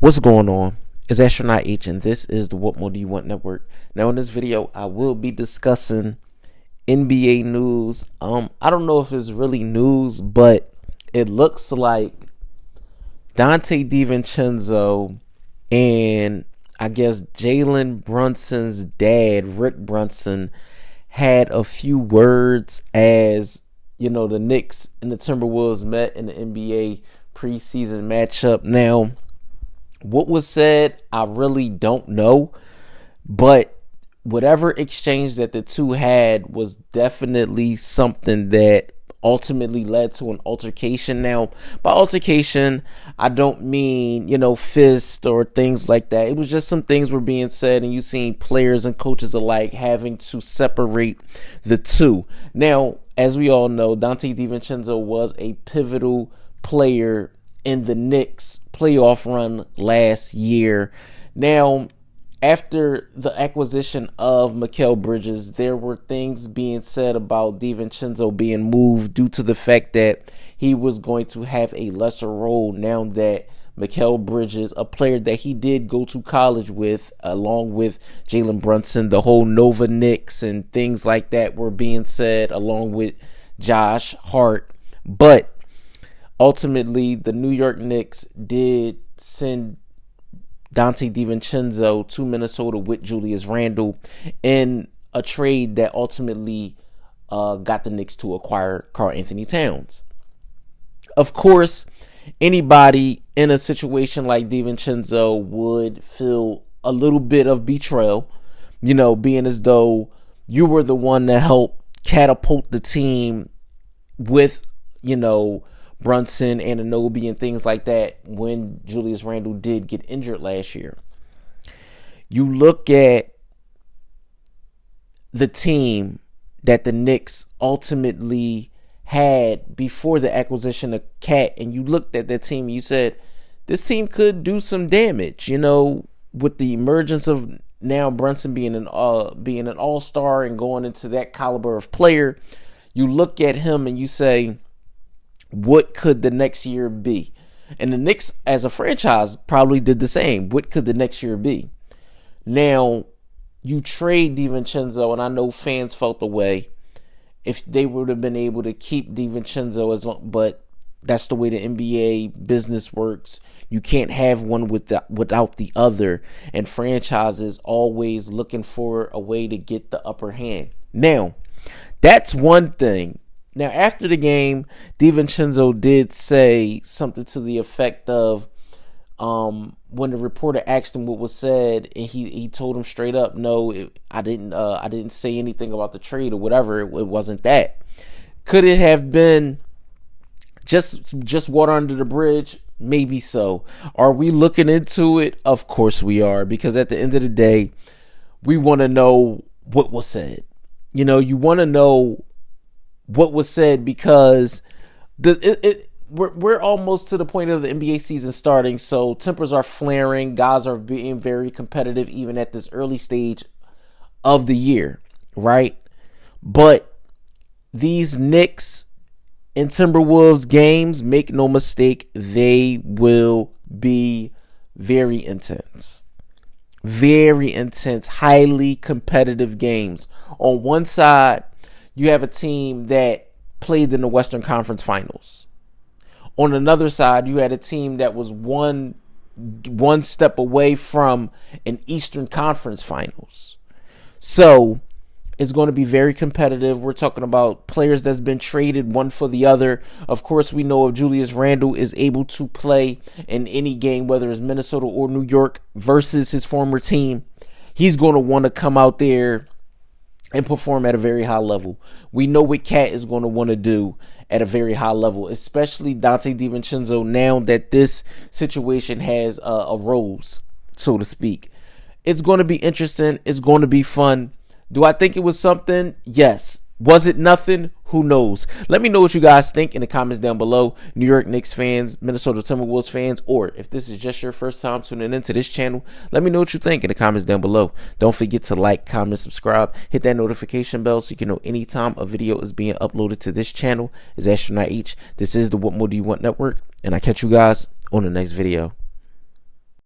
What's going on? It's Astronaut H, and this is the What More Do You Want Network. Now, in this video, I will be discussing NBA news. I don't know if it's really news, but it looks like Donte DiVincenzo and I guess Jalen Brunson's dad, Rick Brunson, had a few words as the Knicks and the Timberwolves met in the NBA preseason matchup. Now, what was said, I really don't know, but whatever exchange that the two had was definitely something that ultimately led to an altercation. Now, by altercation, I don't mean, fist or things like that. It was just some things were being said, and you seen players and coaches alike having to separate the two. Now, as we all know, Donte DiVincenzo was a pivotal player in the Knicks playoff run last year. Now, after the acquisition of Mikal Bridges, there were things being said about DiVincenzo being moved due to the fact that he was going to have a lesser role now that Mikal Bridges, a player that he did go to college with, along with Jalen Brunson, the whole Nova Knicks and things like that were being said, along with Josh Hart. But ultimately, the New York Knicks did send Donte DiVincenzo to Minnesota with Julius Randle in a trade that ultimately got the Knicks to acquire Karl-Anthony Towns. Of course, anybody in a situation like DiVincenzo would feel a little bit of betrayal, being as though you were the one to help catapult the team with, Brunson and Anunoby and things like that when Julius Randle did get injured last year. You look at the team that the Knicks ultimately had before the acquisition of Cat, and you looked at that team and you said, this team could do some damage, with the emergence of now Brunson being an all-star and going into that caliber of player. You look at him and you say, what could the next year be? And the Knicks, as a franchise, probably did the same. What could the next year be? Now, you trade DiVincenzo, and I know fans felt the way if they would have been able to keep DiVincenzo but that's the way the NBA business works. You can't have one without the other, and franchises always looking for a way to get the upper hand. Now, that's one thing. Now, after the game, DiVincenzo did say something to the effect of, when the reporter asked him what was said, and he told him straight up, no, I didn't say anything about the trade or whatever. It wasn't that. Could it have been just water under the bridge? Maybe so. Are we looking into it? Of course we are, because at the end of the day, we want to know what was said. You want to know what was said, because we're almost to the point of the NBA season starting, so tempers are flaring. Guys are being very competitive even at this early stage of the year, right? But these Knicks and Timberwolves games, make no mistake, they will be very intense. Very intense, highly competitive games. On one side, you have a team that played in the Western Conference Finals. On another side, you had a team that was one step away from an Eastern Conference Finals. So it's going to be very competitive. We're talking about players that's been traded one for the other. Of course, we know if Julius Randle is able to play in any game, whether it's Minnesota or New York versus his former team, he's going to want to come out there and perform at a very high level. We know what Cat is going to want to do at a very high level, especially Donte DiVincenzo, now that this situation has arose, so to speak. It's going to be interesting. It's going to be fun. Do I think it was something? Yes. Was it nothing? Who knows? Let me know what you guys think in the comments down below. New York Knicks fans, Minnesota Timberwolves fans, or if this is just your first time tuning into this channel, let me know what you think in the comments down below. Don't forget to like, comment, subscribe, hit that notification bell so you can know anytime a video is being uploaded to this channel. It's Astronaut H. This is the What More Do You Want Network, and I catch you guys on the next video.